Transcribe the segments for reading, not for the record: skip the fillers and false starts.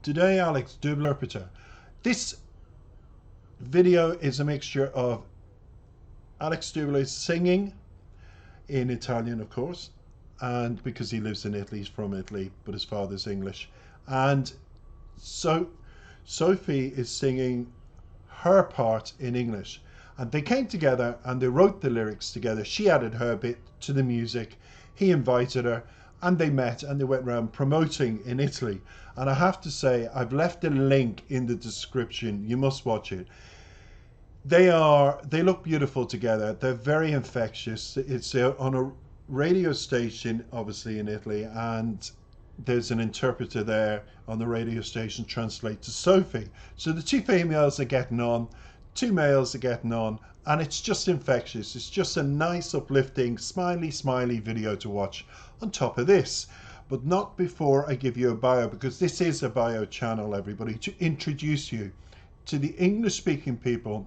Today, Alex Double Interpreter. This video is a mixture of Alex Double singing in Italian, of course, and because he lives in Italy, he's from Italy, but his father's English. And so Sophie is singing her part in English. And they came together and they wrote the lyrics together. She added her bit to the music. He invited her and they met and they went around promoting in Italy. And I have to say, I've left a link in the description. You must watch it. They look beautiful together. They're very infectious. It's on a radio station, obviously in Italy, and there's an interpreter there on the radio station translate to Sophie. So the two females are getting on, two males are getting on, and it's just infectious. It's just a nice, uplifting, smiley video to watch on top of this. But not before I give you a bio, because this is a bio channel, everybody, to introduce you to the English-speaking people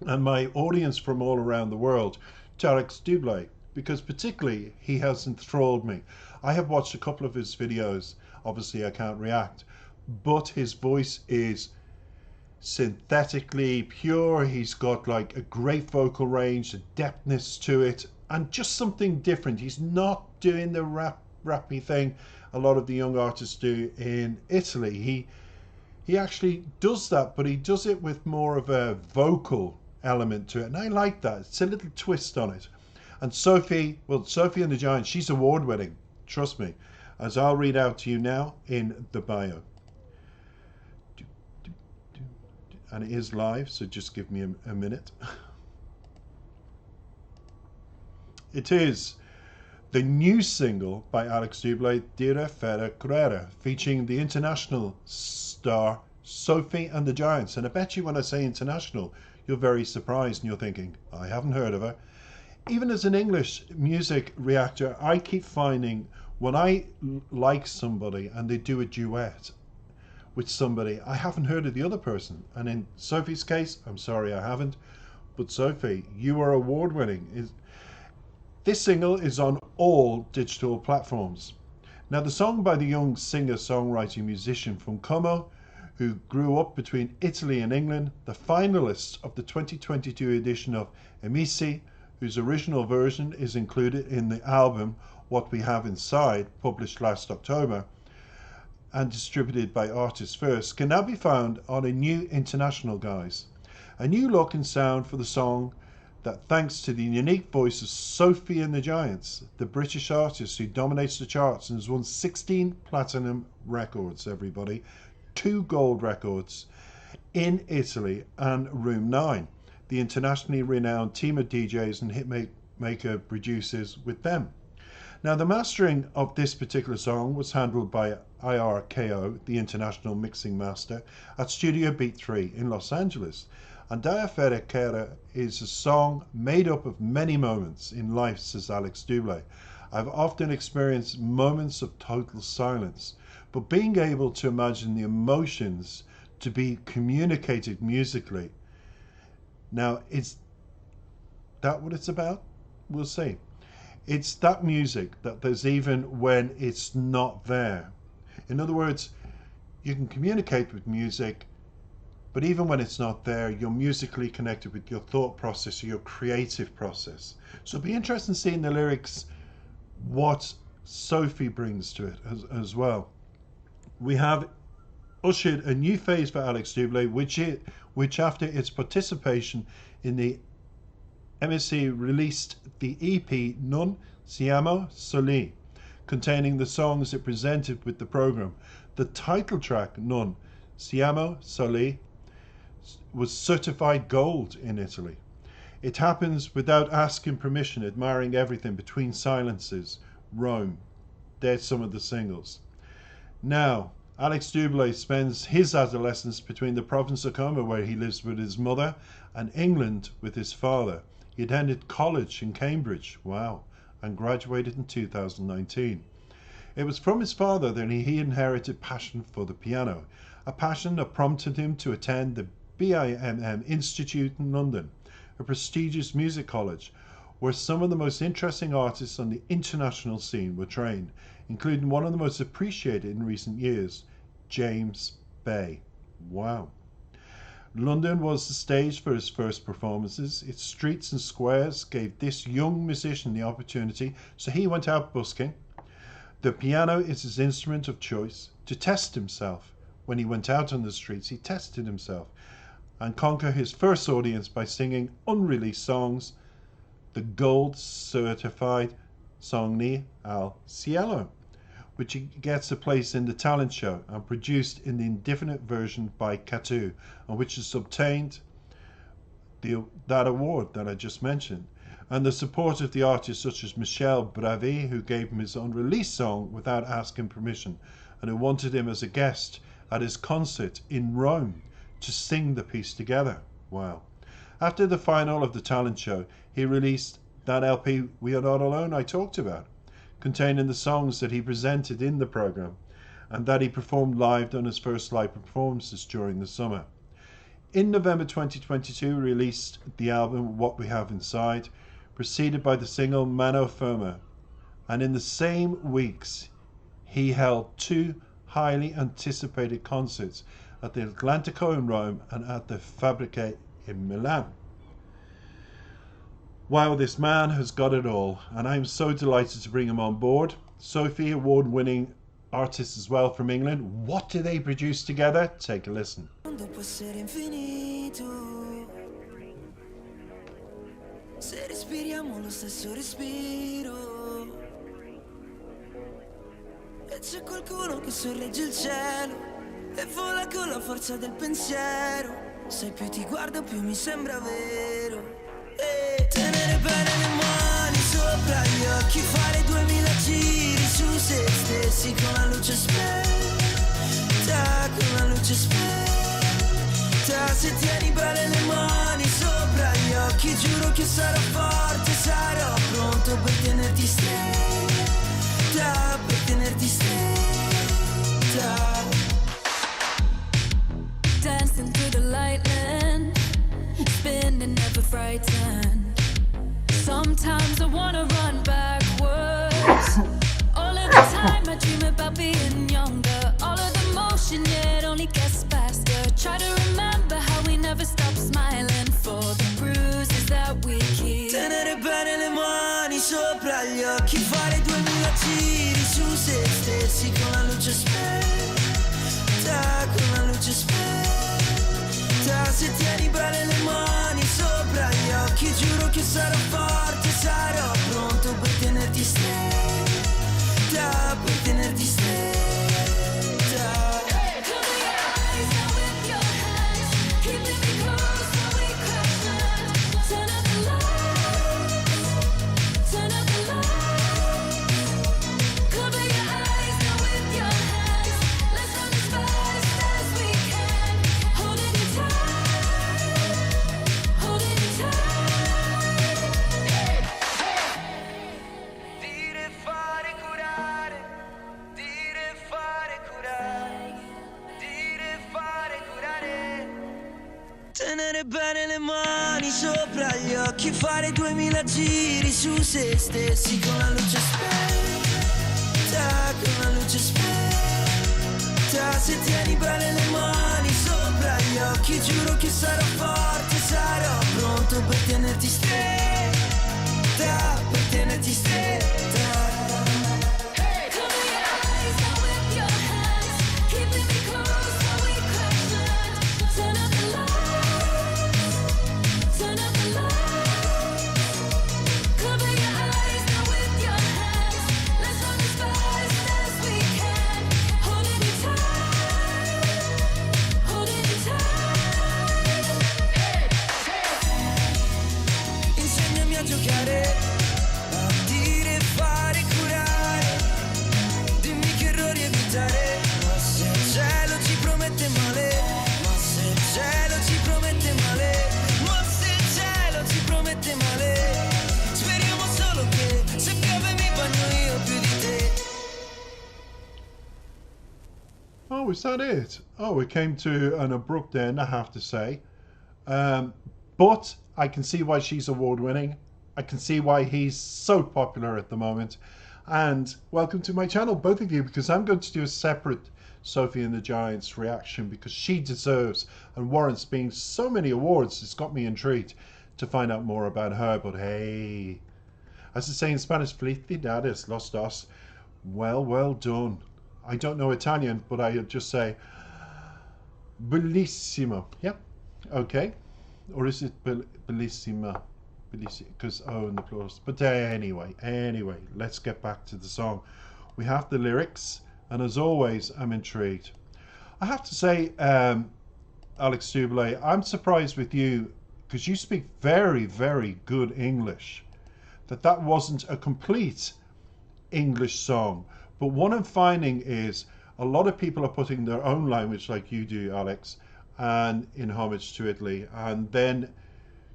and my audience from all around the world to Alex Double, because particularly he has enthralled me. I have watched a couple of his videos. Obviously I can't react, but his voice is synthetically pure. He's got like a great vocal range, a depthness to it, and just something different. He's not doing the rappy thing a lot of the young artists do in Italy. He actually does that, but he does it with more of a vocal element to it, and I like that. It's a little twist on it. And Sophie, well, Sophie and the Giants, she's award-winning, trust me, as I'll read out to you now in the bio. And it is live, so just give me a minute. It is the new single by Alex Double, Dire Fere Curare, featuring the international star Sophie and the Giants. And I bet you when I say international, you're very surprised and you're thinking, I haven't heard of her. Even as an English music reactor, I keep finding when I like somebody and they do a duet with somebody, I haven't heard of the other person. And in Sophie's case, I'm sorry I haven't, but Sophie, you are award-winning. This single is on all digital platforms. Now, the song by the young singer-songwriter musician from Como, who grew up between Italy and England, the finalist of the 2022 edition of Emisi, whose original version is included in the album What We Have Inside, published last October and distributed by Artists First, can now be found on a new international guise. A new look and sound for the song that, thanks to the unique voice of Sophie and the Giants, the British artist who dominates the charts and has won 16 platinum records, everybody, 2 gold records in Italy, and ROOM9, the internationally renowned team of DJs and hitmaker producers with them. Now, the mastering of this particular song was handled by IRKO, the international mixing master, at Studio Beat 3 in Los Angeles. And Dire Fere Curare is a song made up of many moments in life, says Alex Double. I've often experienced moments of total silence, but being able to imagine the emotions to be communicated musically. Now, is that what it's about? We'll see. It's that music that there's even when it's not there. In other words, you can communicate with music, but even when it's not there, you're musically connected with your thought process or your creative process. So it'll be interesting seeing the lyrics, what Sophie brings to it as well. We have ushered a new phase for Alex Double, which after its participation in the MSC released the EP Non Siamo Soli, containing the songs it presented with the program. The title track, Non Siamo Soli, was certified gold in Italy. It happens without asking permission, admiring everything between silences, Rome. There's some of the singles. Now, Alex Double spends his adolescence between the province of Como, where he lives with his mother, and England with his father. He attended college in Cambridge, wow, and graduated in 2019. It was from his father that he inherited passion for the piano, a passion that prompted him to attend the BIMM Institute in London, a prestigious music college where some of the most interesting artists on the international scene were trained, including one of the most appreciated in recent years, James Bay. Wow. London was the stage for his first performances. Its streets and squares gave this young musician the opportunity, so he went out busking. The piano is his instrument of choice to test himself. When he went out on the streets, he tested himself and conquered his first audience by singing unreleased songs, the gold certified Sogni al Cielo, which gets a place in the talent show and produced in the indefinite version by Catu, and which has obtained that award that I just mentioned, and the support of the artists such as Michel Bravi, who gave him his unreleased song without asking permission, and who wanted him as a guest at his concert in Rome to sing the piece together. Wow. After the final of the talent show, he released that LP, We Are Not Alone, I talked about, containing the songs that he presented in the program and that he performed live on his first live performances during the summer. In November 2022, he released the album What We Have Inside, preceded by the single Mano Firma, and in the same weeks he held two highly anticipated concerts at the Atlantico in Rome and at the Fabbriche in Milan. Wow, this man has got it all, and I'm so delighted to bring him on board. Sophie, award-winning artist as well from England. What do they produce together? Take a listen. Se respiriamo lo stesso respiro e c'è qualcuno che sorregge il cielo e vola con la forza del pensiero. Se più ti guardo più mi sembra vero. E tenere bene le mani sopra gli occhi, fare 2000 giri su se stessi con la luce spenta, con la luce spenta. Se tieni bene le mani sopra gli occhi, giuro che sarò forte, sarò pronto per tenerti stretta, per tenerti stretta. Dancing through the lightning, spinning, never frightened. Sometimes I wanna run backwards. All of the time I dream about being younger. All of the motion, yeah, it only gets faster. Try to remember how we never stop smiling for the bruises that we keep. Tenere bene le mani sopra gli occhi, fare 2000 giri su se stessi con la luce spenta, con la luce spenta. Se tieni bene le mani sopra gli occhi, giuro che sarò forte, sarò pronto per tenerti stretta, per tenerti stretta. Tenere bene le mani sopra gli occhi, fare 2000 giri su se stessi con la luce spenta, con la luce spenta. Se tieni bene le mani sopra gli occhi, giuro che sarò forte, sarò pronto per tenerti stretta, per tenerti stretta. Oh, is that it? Oh, we came to an abrupt end, I have to say. But I can see why she's award-winning. I can see why he's so popular at the moment. And welcome to my channel, both of you, because I'm going to do a separate Sophie and the Giant's reaction, because she deserves and warrants being so many awards. It's got me intrigued to find out more about her. But hey, as they say in Spanish, felicidades, los dos. Well done. I don't know Italian, but I just say bellissimo. Yeah, okay. Or is it bellissima? Because in the plural. But anyway, let's get back to the song. We have the lyrics, and as always, I'm intrigued. I have to say, Alex Dublé, I'm surprised with you, because you speak very, very good English, that wasn't a complete English song. But what I'm finding is a lot of people are putting their own language, like you do, Alex, and in homage to Italy, and then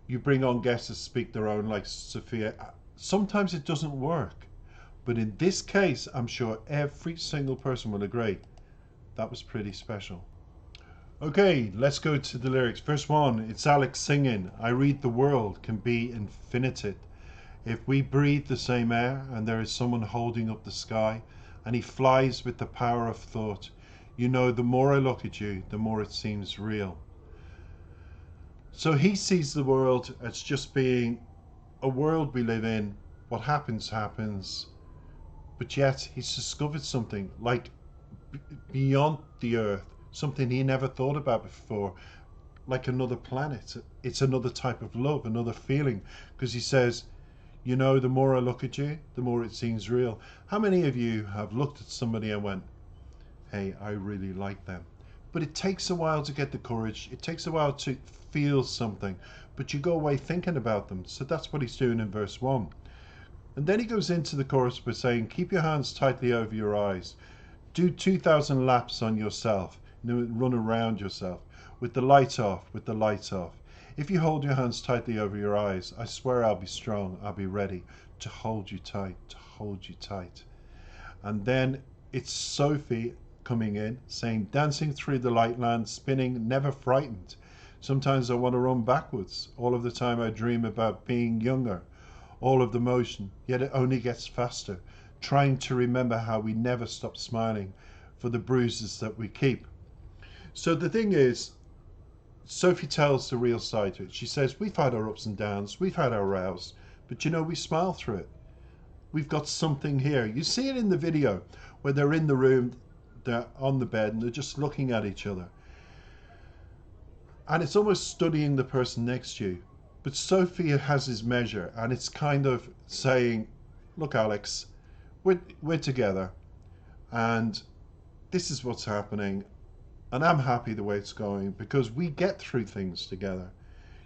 you bring on guests that speak their own, like Sophia. Sometimes it doesn't work, but in this case, I'm sure every single person will agree that was pretty special. Okay, let's go to the lyrics. Verse 1, it's Alex singing, I read the world can be infinited. If we breathe the same air and there is someone holding up the sky and he flies with the power of thought, you know, the more I look at you, the more it seems real. So he sees the world as just being a world we live in. What happens, happens. But yet he's discovered something like beyond the earth, something he never thought about before, like another planet. It's another type of love, another feeling. Because he says, you know, the more I look at you, the more it seems real. How many of you have looked at somebody and went, hey, I really like them? But it takes a while to get the courage. It takes a while to feel something, but you go away thinking about them. So that's what he's doing in verse 1. And then he goes into the chorus by saying, keep your hands tightly over your eyes. Do 2,000 laps on yourself. Run around yourself. With the light off, with the light off. If you hold your hands tightly over your eyes, I swear I'll be strong. I'll be ready to hold you tight, to hold you tight. And then it's Sophie coming in, saying, dancing through the light land, spinning, never frightened. Sometimes I want to run backwards. All of the time I dream about being younger. All of the motion, yet it only gets faster. Trying to remember how we never stop smiling for the bruises that we keep. So the thing is, Sophie tells the real side to it. She says, we've had our ups and downs, we've had our rows, but you know, we smile through it. We've got something here. You see it in the video where they're in the room, they're on the bed and they're just looking at each other. And it's almost studying the person next to you. But Sophie has his measure, and it's kind of saying, look, Alex, we're together, and this is what's happening, and I'm happy the way it's going, because we get through things together,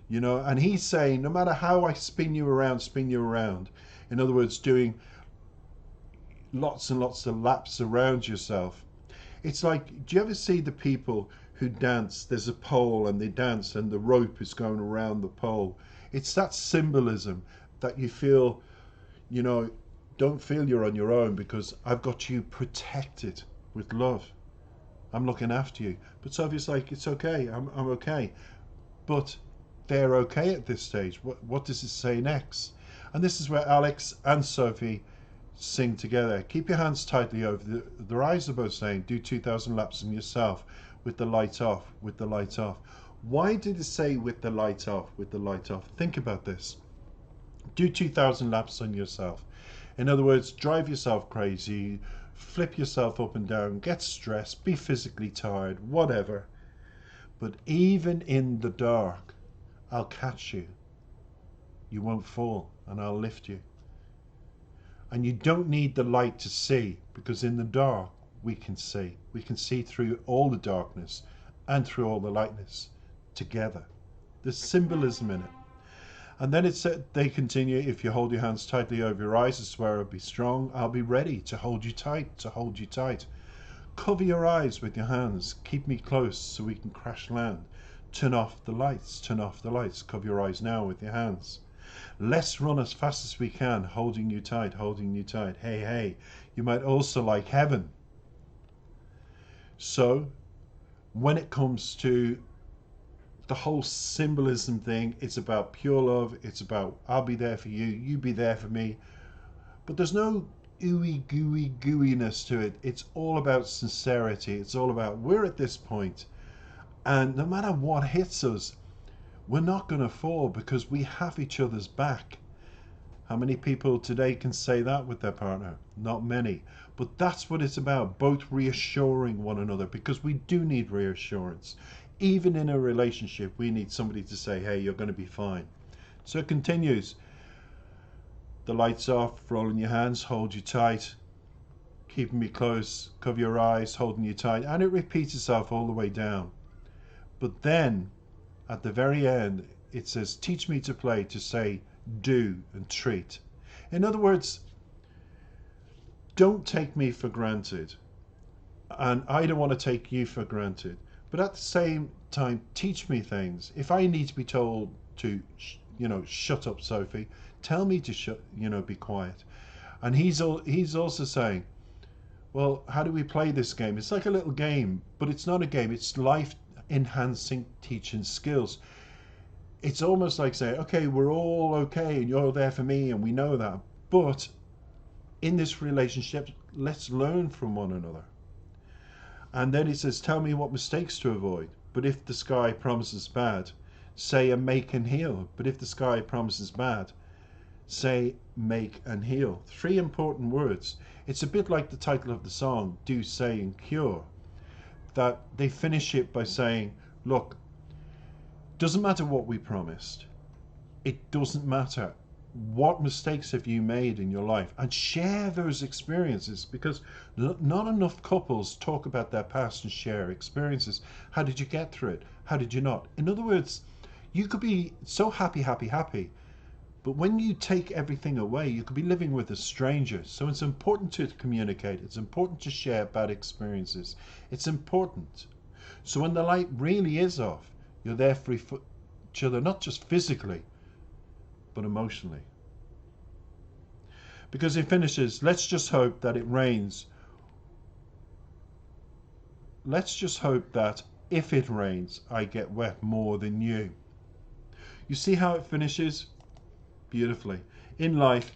you know. And he's saying, no matter how I spin you around, in other words, doing lots and lots of laps around yourself. It's like, do you ever see the people who dance? There's a pole and they dance and the rope is going around the pole. It's that symbolism that you feel, you know, don't feel you're on your own, because I've got you protected with love. I'm looking after you. But Sophie's like, it's okay, I'm okay. But they're okay at this stage. What does it say next? And this is where Alex and Sophie sing together. Keep your hands tightly over their eyes are both saying, do 2,000 laps on yourself, with the light off, with the light off. Why did it say with the light off, with the light off? Think about this. Do 2,000 laps on yourself. In other words, drive yourself crazy, flip yourself up and down, get stressed, be physically tired, whatever. But even in the dark, I'll catch you. You won't fall, and I'll lift you. And you don't need the light to see, because in the dark we can see. We can see through all the darkness and through all the lightness together. There's symbolism in it. And then it said, they continue, if you hold your hands tightly over your eyes, I swear I'll be strong. I'll be ready to hold you tight, to hold you tight. Cover your eyes with your hands. Keep me close so we can crash land. Turn off the lights, turn off the lights. Cover your eyes now with your hands. Let's run as fast as we can, holding you tight, holding you tight. Hey, hey, you might also like heaven. So, when it comes to the whole symbolism thing, it's about pure love. It's about, I'll be there for you, you be there for me. But there's no ooey gooey gooiness to it. It's all about sincerity. It's all about we're at this point, and no matter what hits us, we're not going to fall because we have each other's back. How many people today can say that with their partner? Not many. But that's what it's about, both reassuring one another, because we do need reassurance. Even in a relationship, we need somebody to say, hey, you're going to be fine. So it continues. The lights off, rolling your hands, hold you tight, keeping me close, cover your eyes, holding you tight. And it repeats itself all the way down. But then, at the very end, it says, teach me to play, to say, do and treat. In other words, don't take me for granted, and I don't want to take you for granted, but at the same time teach me things. If I need to be told to shut up, Sophie, tell me to be quiet. And he's also saying, well, how do we play this game? It's like a little game, but it's not a game. It's life enhancing teaching skills. It's almost like saying, okay, we're all okay and you're there for me and we know that, but in this relationship, let's learn from one another. And then it says, tell me what mistakes to avoid. But if the sky promises bad, say a make and heal. But if the sky promises bad, say make and heal. 3 important words. It's a bit like the title of the song, Do, Say and Cure, that they finish it by saying, look, doesn't matter what we promised. It doesn't matter what mistakes have you made in your life, and share those experiences, because not enough couples talk about their past and share experiences. How did you get through it? How did you not? In other words, you could be so happy, but when you take everything away, you could be living with a stranger. So it's important to communicate. It's important to share bad experiences. It's important. So when the light really is off, you're there for each other, not just physically, but emotionally. Because it finishes, let's just hope that it rains. Let's just hope that if it rains, I get wet more than you. You see how it finishes? Beautifully. In life,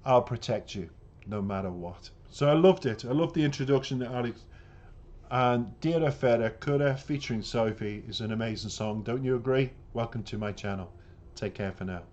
I'll protect you no matter what. So I loved it. I loved the introduction that Alex. And Dire Fere Curare featuring Sophie is an amazing song. Don't you agree? Welcome to my channel. Take care for now.